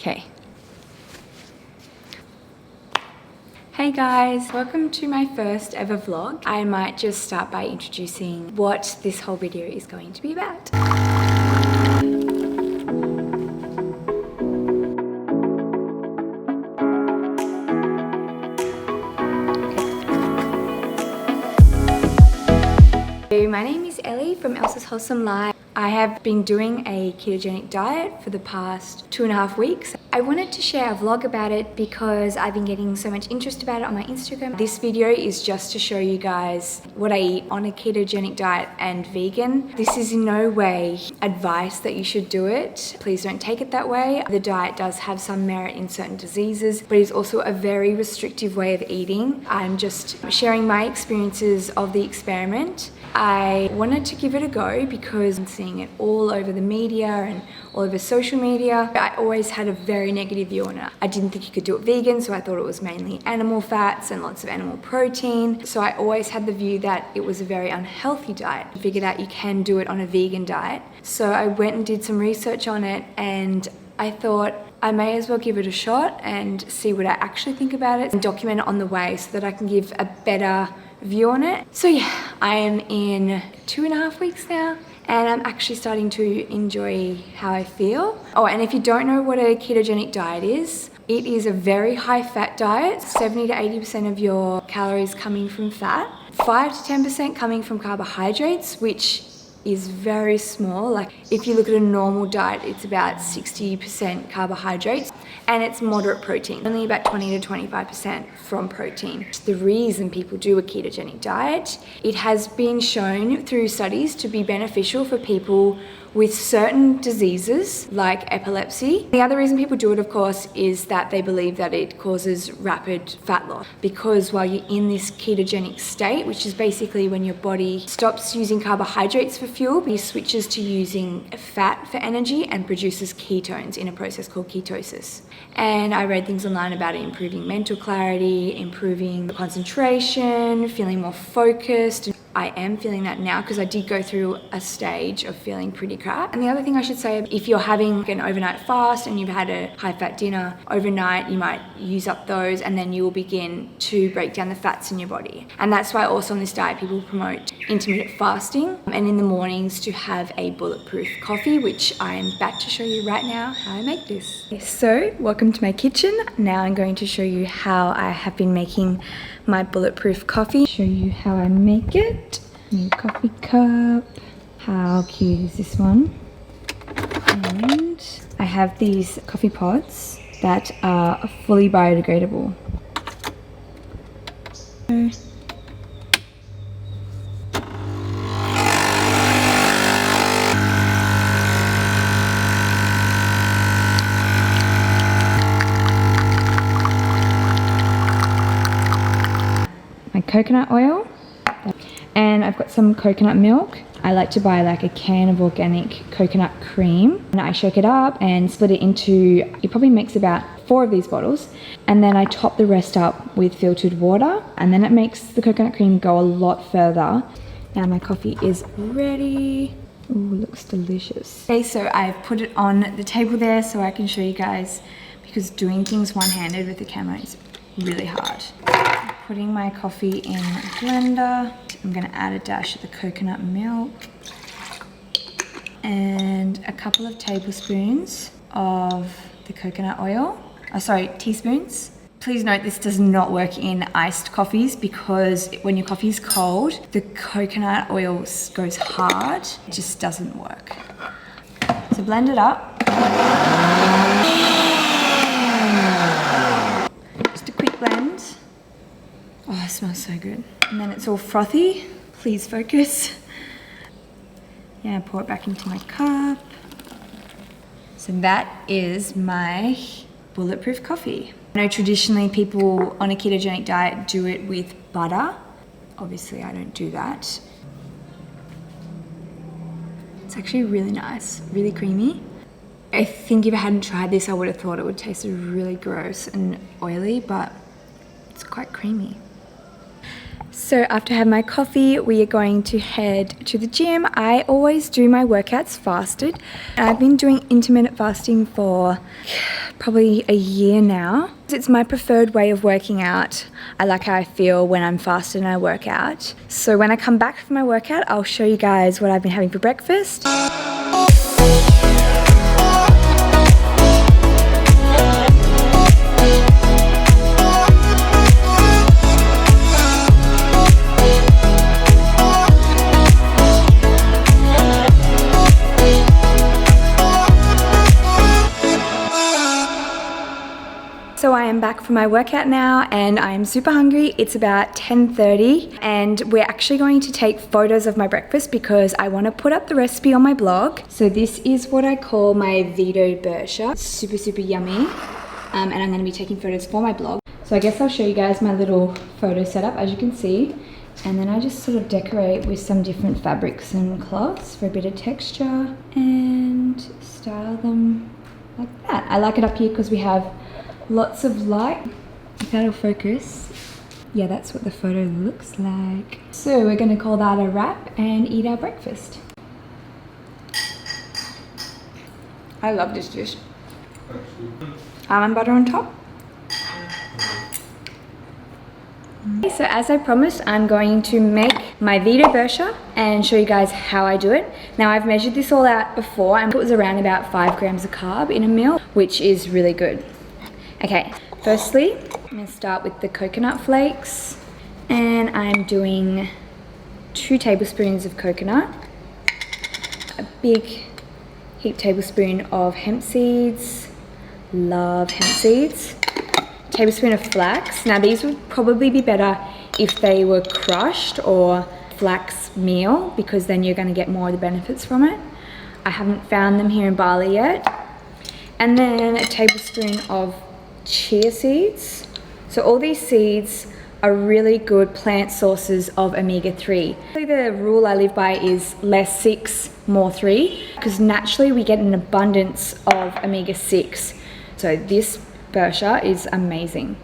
Okay. Hey guys, welcome to my first ever vlog. I might just start by introducing what this whole video is going to be about. So my name is Ellie from Elsa's Wholesome Life. I have been doing a ketogenic diet for the past 2.5 weeks. I wanted to share a vlog about it because I've been getting so much interest about it on my Instagram. This video is just to show you guys what I eat on a ketogenic diet and vegan. This is in no way advice that you should do it. Please don't take it that way. The diet does have some merit in certain diseases, but it's also a very restrictive way of eating. I'm just sharing my experiences of the experiment. I wanted to give it a go because I'm seeing it all over the media and all over social media. I always had a very negative view on it. I didn't think you could do it vegan, so I thought it was mainly animal fats and lots of animal protein. So I always had the view that it was a very unhealthy diet. I figured out you can do it on a vegan diet. So I went and did some research on it, and I thought I may as well give it a shot and see what I actually think about it and document it on the way so that I can give a better view on it. So yeah, I am in 2.5 weeks now, and I'm actually starting to enjoy how I feel. Oh, and if you don't know what a ketogenic diet is, it is a very high fat diet. 70 to 80% of your calories coming from fat, 5 to 10% coming from carbohydrates, which is very small. Like if you look at a normal diet, it's about 60% carbohydrates, and it's moderate protein, only about 20 to 25% from protein. The reason people do a ketogenic diet, it has been shown through studies to be beneficial for people with certain diseases like epilepsy. The other reason people do it, of course, is that they believe that it causes rapid fat loss, because while you're in this ketogenic state, which is basically when your body stops using carbohydrates for fuel, it switches to using fat for energy and produces ketones in a process called ketosis. And I read things online about it improving mental clarity, improving concentration, feeling more focused. I am feeling that now because I did go through a stage of feeling pretty crap. And the other thing I should say, if you're having an overnight fast and you've had a high fat dinner, overnight you might use up those, and then you will begin to break down the fats in your body. And that's why also on this diet people promote intermittent fasting, and in the mornings to have a bulletproof coffee, which I am about to show you right now how I make this. So welcome to my kitchen. Now I'm going to show you how I have been making my bulletproof coffee. Show you how I make it. New coffee cup. How cute is this one? And I have these coffee pods that are fully biodegradable. My coconut oil, and I've got some coconut milk. I like to buy like a can of organic coconut cream, and I shake it up and split it into, it probably makes about 4 of these bottles, and then I top the rest up with filtered water, and then it makes the coconut cream go a lot further. Now my coffee is ready. Ooh, looks delicious. Okay, so I've put it on the table there so I can show you guys, because doing things one-handed with the camera is really hard. Putting my coffee in a blender. I'm gonna add a dash of the coconut milk and a couple of tablespoons of the coconut oil. Teaspoons. Please note this does not work in iced coffees, because when your coffee is cold, the coconut oil goes hard. It just doesn't work. So blend it up. Just a quick blend. Oh, it smells so good. And then it's all frothy. Please focus. Yeah, pour it back into my cup. So that is my bulletproof coffee. I know traditionally people on a ketogenic diet do it with butter. Obviously I don't do that. It's actually really nice, really creamy. I think if I hadn't tried this, I would have thought it would taste really gross and oily, but it's quite creamy. So after I have my coffee, we are going to head to the gym. I always do my workouts fasted. I've been doing intermittent fasting for probably a year now. It's my preferred way of working out. I like how I feel when I'm fasted and I work out. So when I come back from my workout, I'll show you guys what I've been having for breakfast. So I am back from my workout now and I'm super hungry. It's about 10:30 and we're actually going to take photos of my breakfast because I want to put up the recipe on my blog. So this is what I call my veto burger. Super, super yummy. And I'm going to be taking photos for my blog. So I guess I'll show you guys my little photo setup, as you can see. And then I just sort of decorate with some different fabrics and cloths for a bit of texture and style them like that. I like it up here because we have lots of light. If that'll focus. Yeah, that's what the photo looks like. So we're gonna call that a wrap and eat our breakfast. I love this dish. Almond butter on top. So as I promised, I'm going to make my veto burger and show you guys how I do it. Now I've measured this all out before and it was around about 5 grams of carb in a meal, which is really good. Okay, firstly, I'm going to start with the coconut flakes and I'm doing 2 tablespoons of coconut, a big heaped tablespoon of hemp seeds, love hemp seeds, tablespoon of flax. Now these would probably be better if they were crushed or flax meal because then you're going to get more of the benefits from it. I haven't found them here in Bali yet. And then a tablespoon of chia seeds. So all these seeds are really good plant sources of omega-3. The rule I live by is less 6, more 3, because naturally we get an abundance of omega-6. So this burger is amazing.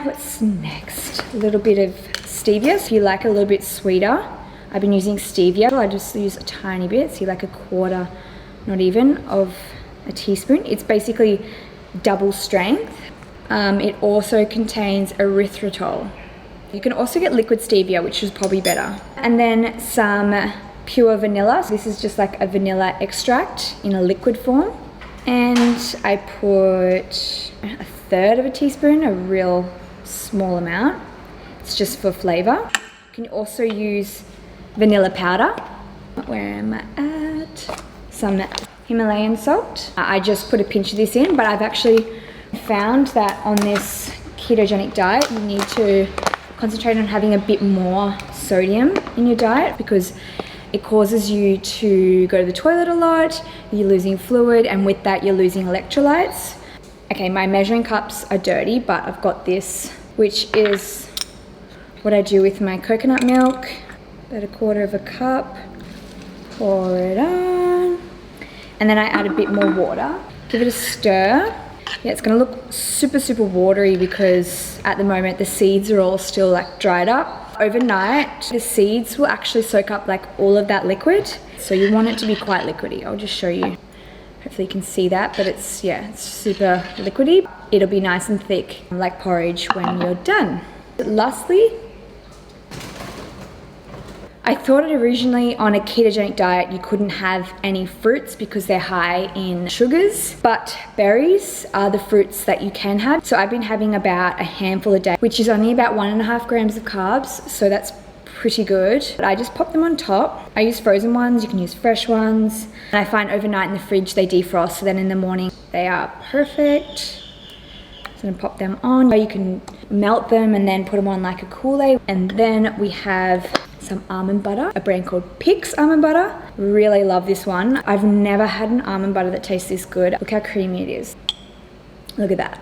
What's next? A little bit of stevia, so you like it a little bit sweeter. I've been using stevia. I just use a tiny bit, so you like a quarter, not even, of a teaspoon. It's basically double strength. It also contains erythritol. You can also get liquid stevia, which is probably better. And then some pure vanilla. So this is just like a vanilla extract in a liquid form. And I put 1/3 of a teaspoon, a real small amount. It's just for flavor. You can also use vanilla powder. Where am I at? Some Himalayan salt. I just put a pinch of this in, but I've actually found that on this ketogenic diet you need to concentrate on having a bit more sodium in your diet because it causes you to go to the toilet a lot, you're losing fluid, and with that you're losing electrolytes. Okay, my measuring cups are dirty, but I've got this, which is what I do with my coconut milk. About 1/4 of a cup, pour it on, and then I add a bit more water. Give it a stir. Yeah, it's gonna look super, super watery because at the moment the seeds are all still like dried up. Overnight, the seeds will actually soak up like all of that liquid. So you want it to be quite liquidy. I'll just show you. Hopefully you can see that, but it's, yeah, it's super liquidy. It'll be nice and thick, like porridge when you're done. Lastly, I thought originally on a ketogenic diet you couldn't have any fruits because they're high in sugars, but berries are the fruits that you can have. So I've been having about a handful a day, which is only about 1.5 grams of carbs, so that's pretty good. But I just pop them on top. I use frozen ones, you can use fresh ones. And I find overnight in the fridge they defrost, so then in the morning they are perfect. So I'm gonna pop them on. You can melt them and then put them on like a Kool-Aid. And then we have some almond butter, a brand called Pix almond butter. Really love this one. I've never had an almond butter that tastes this good. Look how creamy it is. Look at that.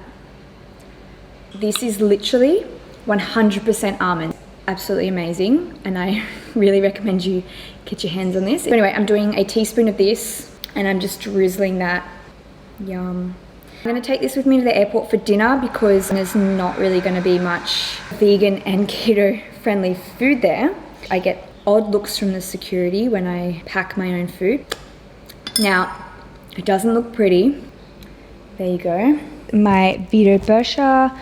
This is literally 100% almond. Absolutely amazing, and I really recommend you get your hands on this. Anyway, I'm doing a teaspoon of this and I'm just drizzling that. Yum. I'm gonna take this with me to the airport for dinner because there's not really gonna be much vegan and keto friendly food there. I get odd looks from the security when I pack my own food. Now, it doesn't look pretty. There you go. My Vito Bersha,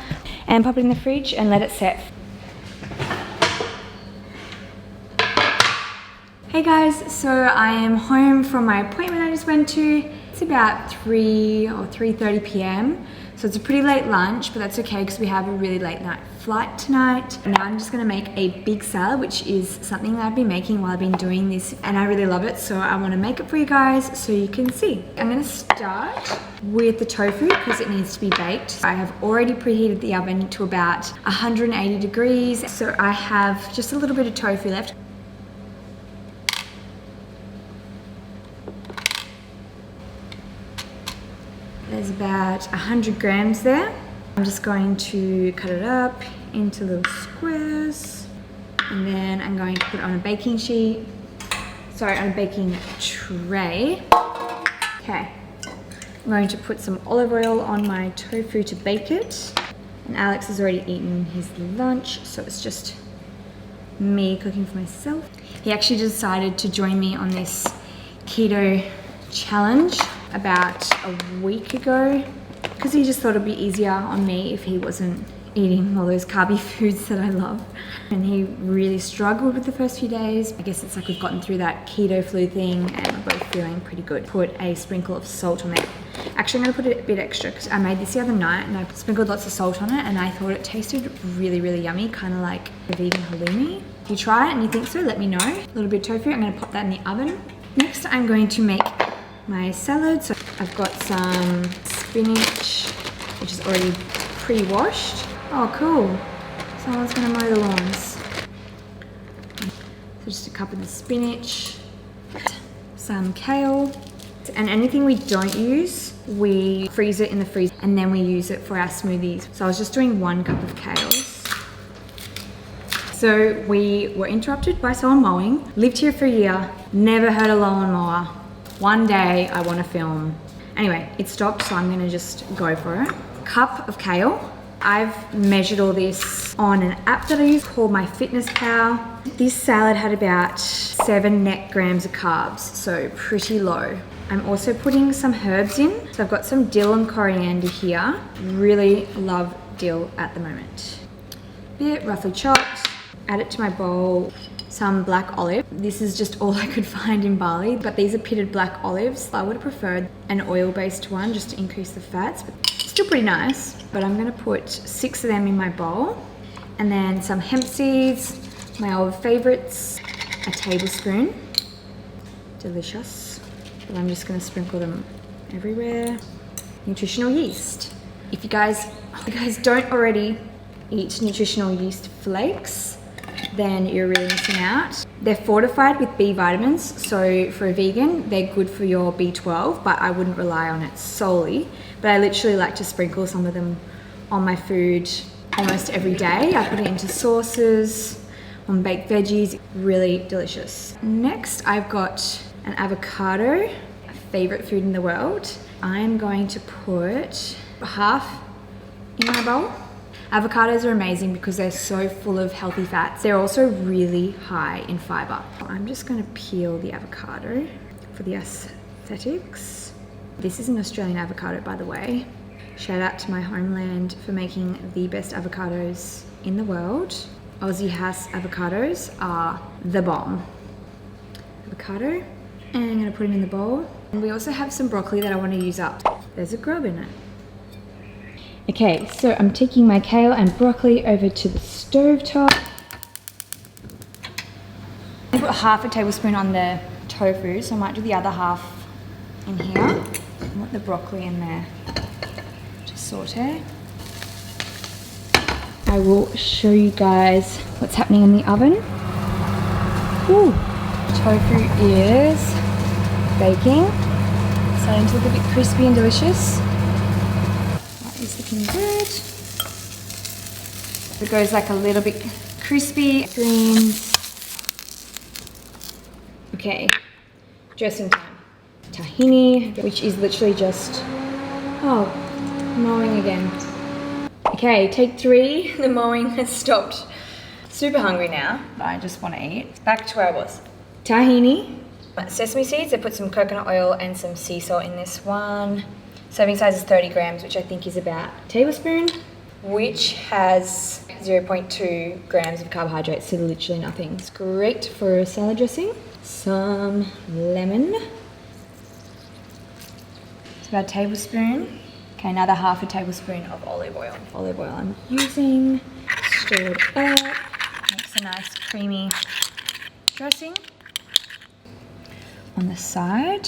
and pop it in the fridge and let it set. Hey guys, so I am home from my appointment I just went to. It's about 3 or 3:30 p.m. So it's a pretty late lunch, but that's okay because we have a really late night flight tonight. Now I'm just gonna make a big salad, which is something that I've been making while I've been doing this, and I really love it, so I wanna make it for you guys so you can see. I'm gonna start with the tofu because it needs to be baked. I have already preheated the oven to about 180 degrees, so I have just a little bit of tofu left. There's about 100 grams there. I'm just going to cut it up into little squares, and then I'm going to put it on a baking sheet. Sorry, on a baking tray. Okay, I'm going to put some olive oil on my tofu to bake it. And Alex has already eaten his lunch, so it's just me cooking for myself. He actually decided to join me on this keto challenge about a week ago because he just thought it'd be easier on me if he wasn't eating all those carby foods that I love. And he really struggled with the first few days. I guess it's like we've gotten through that keto flu thing and we're both feeling pretty good. Put a sprinkle of salt on it. Actually, I'm gonna put a bit extra because I made this the other night and I sprinkled lots of salt on it and I thought it tasted really, really yummy, kind of like a vegan halloumi. If you try it and you think so, let me know. A little bit of tofu, I'm gonna pop that in the oven. Next, I'm going to make my salad. So I've got some spinach, which is already pre-washed. Oh, cool. Someone's gonna mow the lawns. So just a cup of the spinach, some kale, and anything we don't use, we freeze it in the freezer and then we use it for our smoothies. So I was just doing 1 cup of kale. So we were interrupted by someone mowing. Lived here for a year, never heard a lawnmower. One day I want to film. Anyway, it stopped, so I'm gonna just go for it. Cup of kale. I've measured all this on an app that I use called MyFitnessPal. This salad had about 7 net grams of carbs, so pretty low. I'm also putting some herbs in. So I've got some dill and coriander here. Really love dill at the moment. Bit roughly chopped. Add it to my bowl. Some black olive. This is just all I could find in Bali, but these are pitted black olives. I would have preferred an oil-based one just to increase the fats, but still pretty nice. But I'm gonna put 6 of them in my bowl. And then some hemp seeds, my old favorites, a tablespoon. Delicious. But I'm just gonna sprinkle them everywhere. Nutritional yeast. If you guys don't already eat nutritional yeast flakes, then you're really missing out. They're fortified with B vitamins, so for a vegan, they're good for your B12, but I wouldn't rely on it solely. But I literally like to sprinkle some of them on my food almost every day. I put it into sauces, on baked veggies, really delicious. Next, I've got an avocado, a favorite food in the world. I'm going to put half in my bowl. Avocados are amazing because they're so full of healthy fats. They're also really high in fiber. I'm just gonna peel the avocado for the aesthetics. This is an Australian avocado, by the way. Shout out to my homeland for making the best avocados in the world. Aussie House avocados are the bomb. Avocado, and I'm gonna put it in the bowl. And we also have some broccoli that I wanna use up. There's a grub in it. Okay, so I'm taking my kale and broccoli over to the stovetop. I put half a tablespoon on the tofu, so I might do the other half in here. I want the broccoli in there to saute. I will show you guys what's happening in the oven. Ooh, tofu is baking. Starting to look a bit crispy and delicious. It's looking good. It goes like a little bit crispy. Greens. Okay, dressing time. Tahini, which is literally just, mowing again. Okay, take 3. The mowing has stopped. Super hungry now, but I just want to eat. Back to where I was. Tahini. Sesame seeds. I put some coconut oil and some sea salt in this one. Serving size is 30 grams, which I think is about a tablespoon, which has 0.2 grams of carbohydrates, so literally nothing. It's great for salad dressing. Some lemon. It's about a tablespoon. Okay, another half a tablespoon of olive oil. Olive oil I'm using. Stir it up. Makes a nice creamy dressing. On the side,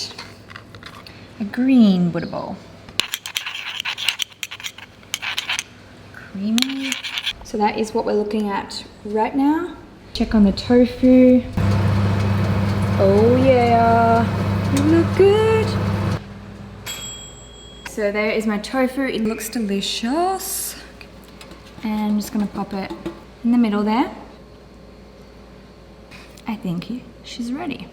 a green Buddha bowl. Creamy. So that is what we're looking at right now. Check on the tofu. Oh yeah, you look good. So there is my tofu. It looks delicious. And I'm just gonna pop it in the middle there. I think she's ready.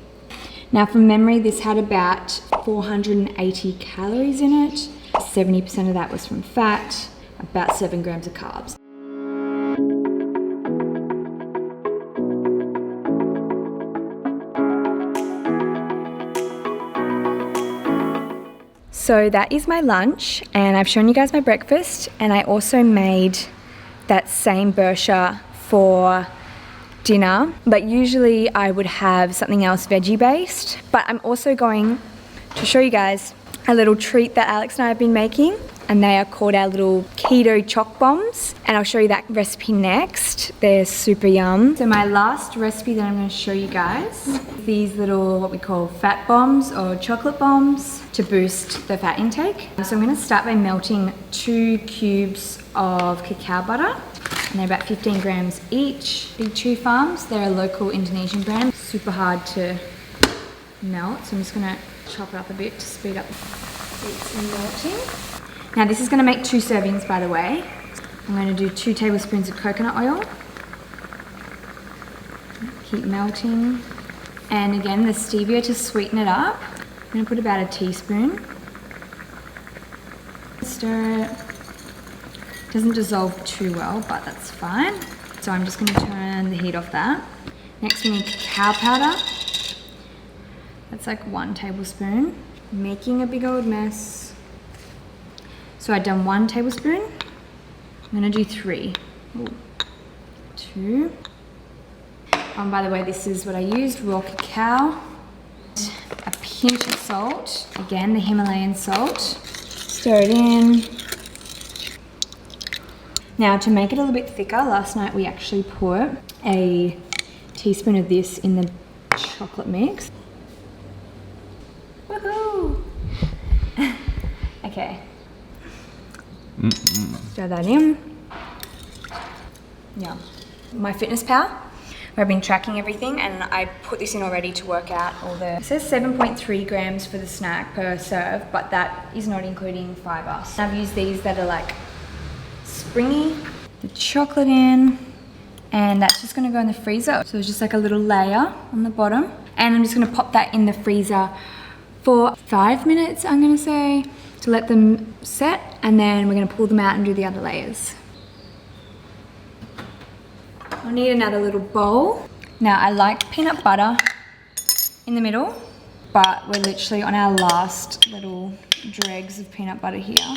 Now from memory, this had about 480 calories in it. 70% of that was from fat, about 7 grams of carbs. So that is my lunch, and I've shown you guys my breakfast, and I also made that same bersha for dinner, but usually I would have something else veggie based. But I'm also going to show you guys a little treat that Alex and I have been making, and they are called our little keto choc bombs, and I'll show you that recipe next. They're super yum. So my last recipe that I'm going to show you guys, these little what we call fat bombs or chocolate bombs to boost the fat intake. So I'm going to start by melting 2 cubes of cacao butter, and they're about 15 grams each. Big Tree Farms, they're a local Indonesian brand. Super hard to melt, so I'm just going to chop it up a bit to speed up its melting. Now this is going to make 2 servings, by the way. I'm going to do 2 tablespoons of coconut oil. Keep melting. And again, the stevia to sweeten it up. I'm going to put about a teaspoon. Stir it. Doesn't dissolve too well, but that's fine. So I'm just going to turn the heat off that. Next we need cacao powder. That's like 1 tablespoon. Making a big old mess. So I've done 1 tablespoon. I'm going to do 3. Ooh. 2. By the way, this is what I used, raw cacao. A pinch of salt. Again, the Himalayan salt. Stir it in. Now to make it a little bit thicker, last night we actually put a teaspoon of this in the chocolate mix. Woohoo! Okay. Throw that in. Yeah. My Fitness Pal, where I've been tracking everything, and I put this in already to work out all the... It says 7.3 grams for the snack per serve, but that is not including fiber. So I've used these that are like springy. The chocolate in, and that's just gonna go in the freezer. So it's just like a little layer on the bottom. And I'm just gonna pop that in the freezer for 5 minutes, I'm gonna say, to let them set, and then we're gonna pull them out and do the other layers. I'll need another little bowl. Now I like peanut butter in the middle, but we're literally on our last little dregs of peanut butter here.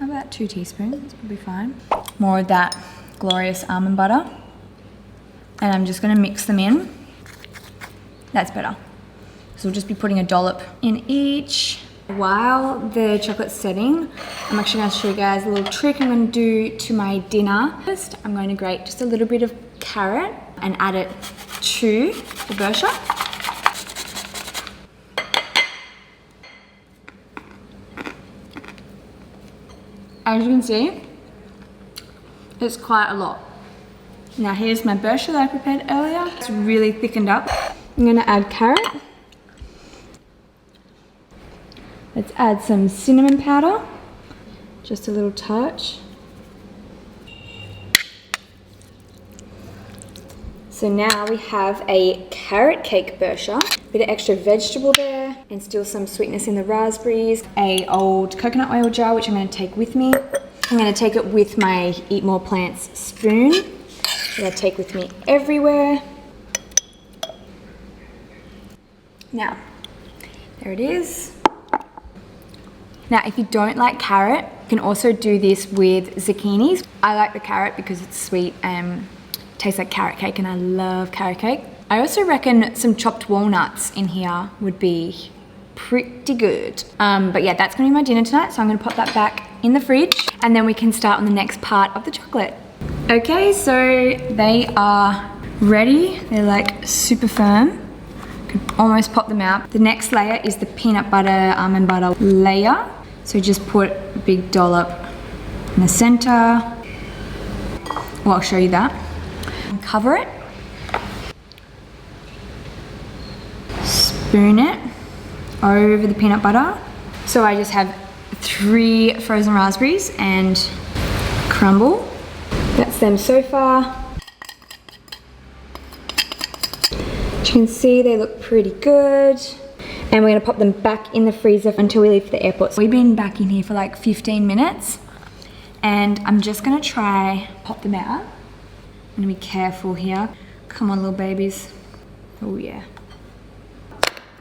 About 2 teaspoons will be fine. More of that glorious almond butter. And I'm just gonna mix them in. That's better. So we'll just be putting a dollop in each. While the chocolate's setting, I'm actually going to show you guys a little trick I'm going to do to my dinner. First, I'm going to grate just a little bit of carrot and add it to the bersha. As you can see, it's quite a lot. Now here's my bersha that I prepared earlier. It's really thickened up. I'm going to add carrot. Let's add some cinnamon powder, just a little touch. So now we have a carrot cake bersha, bit of extra vegetable there, and still some sweetness in the raspberries. A old coconut oil jar, which I'm going to take with me. I'm going to take it with my Eat More Plants spoon, that I take with me everywhere. Now, there it is. Now, if you don't like carrot, you can also do this with zucchinis. I like the carrot because it's sweet and tastes like carrot cake, and I love carrot cake. I also reckon some chopped walnuts in here would be pretty good. But yeah, that's gonna be my dinner tonight, so I'm gonna pop that back in the fridge, and then we can start on the next part of the chocolate. Okay, so they are ready. They're like super firm. Could almost pop them out. The next layer is the peanut butter, almond butter layer. So just put a big dollop in the center. Well, I'll show you that. And cover it. Spoon it over the peanut butter. So I just have 3 frozen raspberries and crumble. That's them so far. As you can see, they look pretty good. And we're gonna pop them back in the freezer until we leave for the airport. So we've been back in here for like 15 minutes. And I'm just gonna try pop them out. I'm gonna be careful here. Come on, little babies. Oh yeah.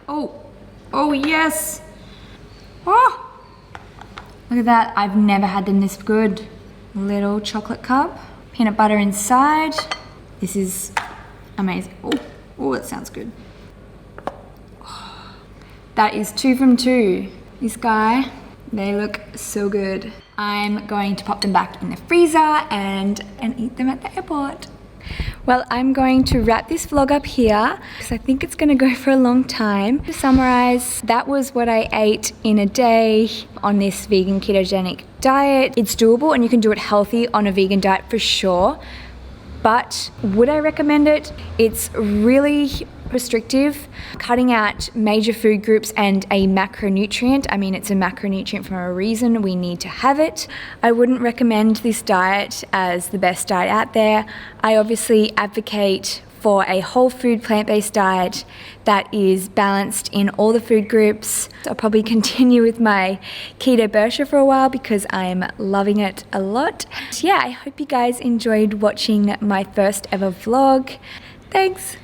Oh yes. Oh, look at that. I've never had them this good. Little chocolate cup, peanut butter inside. This is amazing. Oh, that sounds good. That is 2 from 2. This guy, they look so good. I'm going to pop them back in the freezer and eat them at the airport. Well, I'm going to wrap this vlog up here because I think it's going to go for a long time. To summarize, that was what I ate in a day on this vegan ketogenic diet. It's doable and you can do it healthy on a vegan diet for sure. But would I recommend it? It's really restrictive, cutting out major food groups and a macronutrient. I mean, it's a macronutrient for a reason. We need to have it. I wouldn't recommend this diet as the best diet out there. I obviously advocate for a whole food plant-based diet that is balanced in all the food groups. I'll probably continue with my keto bersha for a while because I'm loving it a lot. So yeah, I hope you guys enjoyed watching my first ever vlog. Thanks.